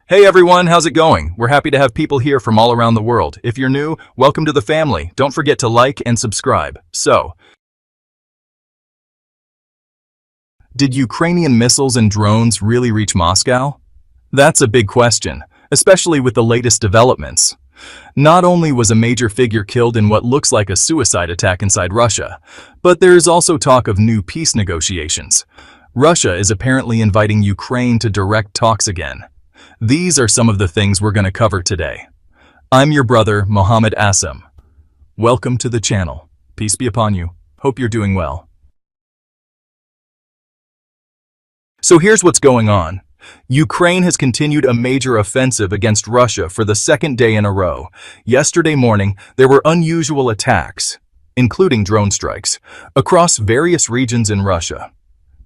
Hey everyone, how's it going? We're happy to have people here from all around the world. If you're new, welcome to the family. Don't forget to like and subscribe. So, did Ukrainian missiles and drones really reach Moscow? That's a big question, especially with the latest developments. Not only was a major figure killed in what looks like a suicide attack inside Russia, but there is also talk of new peace negotiations. Russia is apparently inviting Ukraine to direct talks again. These are some of the things we're going to cover today. I'm your brother, Mohammed Assam. Welcome to the channel. Peace be upon you. Hope you're doing well. So here's what's going on. Ukraine has continued a major offensive against Russia for the second day in a row. Yesterday morning, there were unusual attacks, including drone strikes, across various regions in Russia.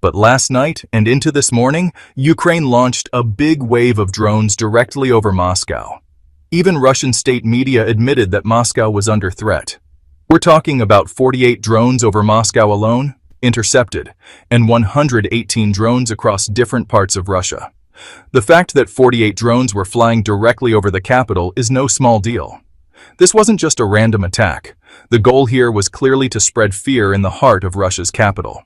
But last night and into this morning, Ukraine launched a big wave of drones directly over Moscow. Even Russian state media admitted that Moscow was under threat. We're talking about 48 drones over Moscow alone, intercepted, and 118 drones across different parts of Russia. The fact that 48 drones were flying directly over the capital is no small deal. This wasn't just a random attack. The goal here was clearly to spread fear in the heart of Russia's capital.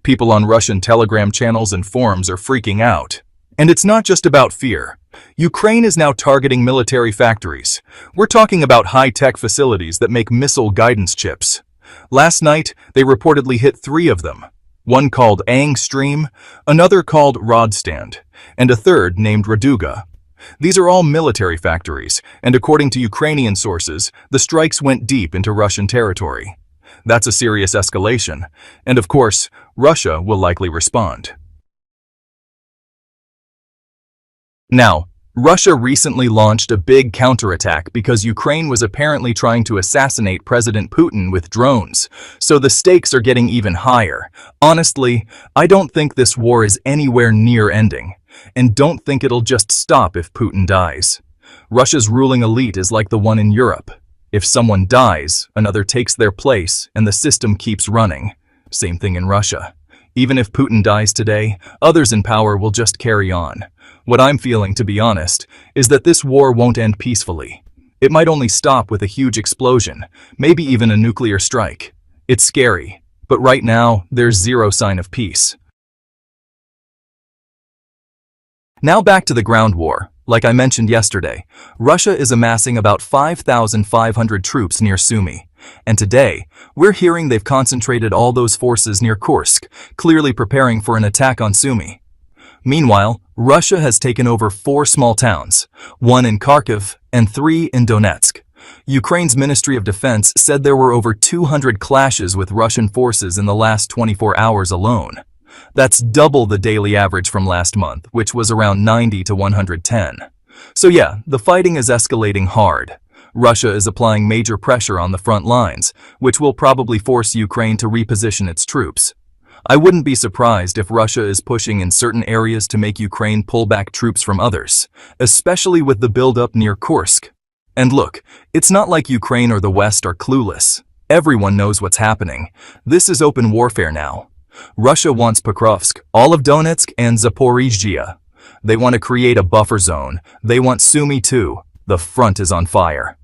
People on Russian Telegram channels and forums are freaking out. And it's not just about fear. Ukraine is now targeting military factories. We're talking about high-tech facilities that make missile guidance chips. Last night, they reportedly hit 3 of them. One called Angstream, another called Rodstand, and a third named Raduga. These are all military factories, and according to Ukrainian sources, the strikes went deep into Russian territory. That's a serious escalation, and of course, Russia will likely respond. Now, Russia recently launched a big counterattack because Ukraine was apparently trying to assassinate President Putin with drones, so the stakes are getting even higher. Honestly, I don't think this war is anywhere near ending, and don't think it'll just stop if Putin dies. Russia's ruling elite is like the one in Europe. If someone dies, another takes their place, and the system keeps running. Same thing in Russia. Even if Putin dies today, others in power will just carry on. What I'm feeling, to be honest, is that this war won't end peacefully. It might only stop with a huge explosion, maybe even a nuclear strike. It's scary, but right now, there's zero sign of peace. Now back to the ground war. Like I mentioned yesterday, Russia is amassing about 5,500 troops near Sumy. And today, we're hearing they've concentrated all those forces near Kursk, clearly preparing for an attack on Sumy. Meanwhile, Russia has taken over 4 small towns, 1 in Kharkiv and 3 in Donetsk. Ukraine's Ministry of Defense said there were over 200 clashes with Russian forces in the last 24 hours alone. That's double the daily average from last month, which was around 90 to 110. So yeah, the fighting is escalating hard. Russia is applying major pressure on the front lines, which will probably force Ukraine to reposition its troops. I wouldn't be surprised if Russia is pushing in certain areas to make Ukraine pull back troops from others, especially with the buildup near Kursk. And look, it's not like Ukraine or the West are clueless. Everyone knows what's happening. This is open warfare now. Russia wants Pokrovsk, all of Donetsk, and Zaporizhzhia. They want to create a buffer zone. They want Sumy too. The front is on fire.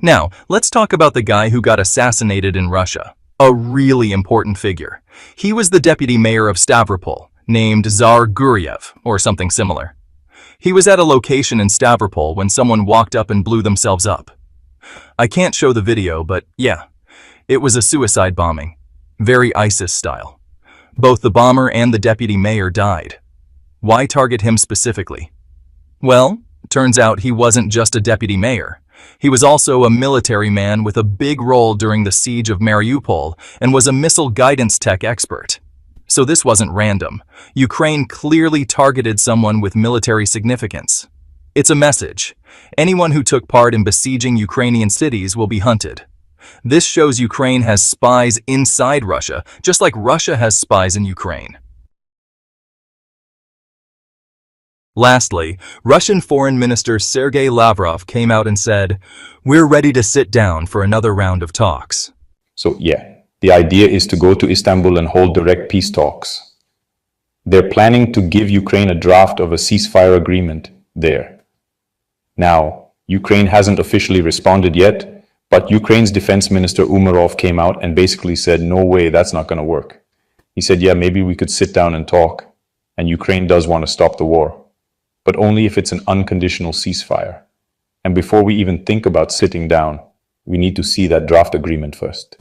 Now, let's talk about the guy who got assassinated in Russia. A really important figure. He was the deputy mayor of Stavropol, named Tsar Guriev, or something similar. He was at a location in Stavropol when someone walked up and blew themselves up. I can't show the video, but yeah. It was a suicide bombing, very ISIS style. Both the bomber and the deputy mayor died. Why target him specifically? Well, turns out he wasn't just a deputy mayor. He was also a military man with a big role during the siege of Mariupol and was a missile guidance tech expert. So this wasn't random. Ukraine clearly targeted someone with military significance. It's a message. Anyone who took part in besieging Ukrainian cities will be hunted. This shows Ukraine has spies inside Russia, just like Russia has spies in Ukraine. Lastly, Russian Foreign Minister Sergei Lavrov came out and said, "We're ready to sit down for another round of talks." So yeah, the idea is to go to Istanbul and hold direct peace talks. They're planning to give Ukraine a draft of a ceasefire agreement there. Now, Ukraine hasn't officially responded yet, but Ukraine's defense minister Umarov came out and basically said, no way, that's not going to work. He said, yeah, maybe we could sit down and talk, and Ukraine does want to stop the war, but only if it's an unconditional ceasefire. And before we even think about sitting down, we need to see that draft agreement first.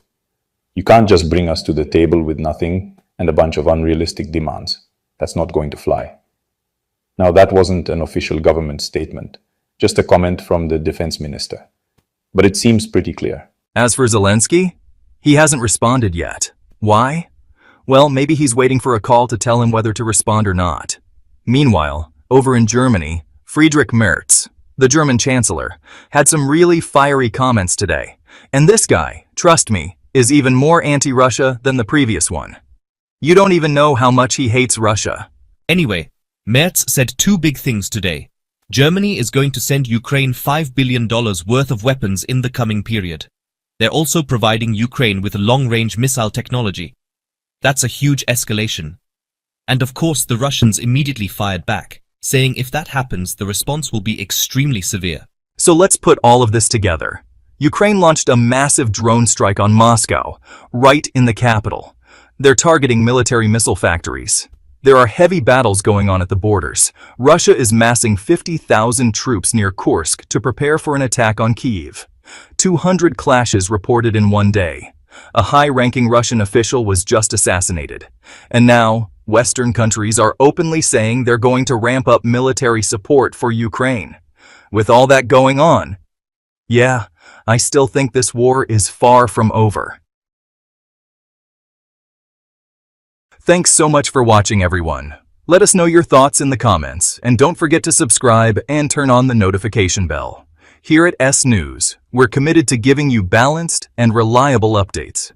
You can't just bring us to the table with nothing and a bunch of unrealistic demands. That's not going to fly. Now, that wasn't an official government statement, just a comment from the defense minister. But it seems pretty clear. As for Zelensky, he hasn't responded yet. Why? Well, maybe he's waiting for a call to tell him whether to respond or not. Meanwhile, over in Germany, Friedrich Merz, the German chancellor, had some really fiery comments today. And this guy, trust me, is even more anti-Russia than the previous one. You don't even know how much he hates Russia. Anyway, Merz said two big things today. Germany is going to send Ukraine $5 billion worth of weapons in the coming period. They're also providing Ukraine with long-range missile technology. That's a huge escalation. And of course, the Russians immediately fired back, saying if that happens, the response will be extremely severe. So let's put all of this together. Ukraine launched a massive drone strike on Moscow, right in the capital. They're targeting military missile factories. There are heavy battles going on at the borders. Russia is massing 50,000 troops near Kursk to prepare for an attack on Kyiv. 200 clashes reported in one day. A high-ranking Russian official was just assassinated. And now, Western countries are openly saying they're going to ramp up military support for Ukraine. With all that going on, yeah, I still think this war is far from over. Thanks so much for watching, everyone. Let us know your thoughts in the comments, and don't forget to subscribe and turn on the notification bell. Here at S News, we're committed to giving you balanced and reliable updates.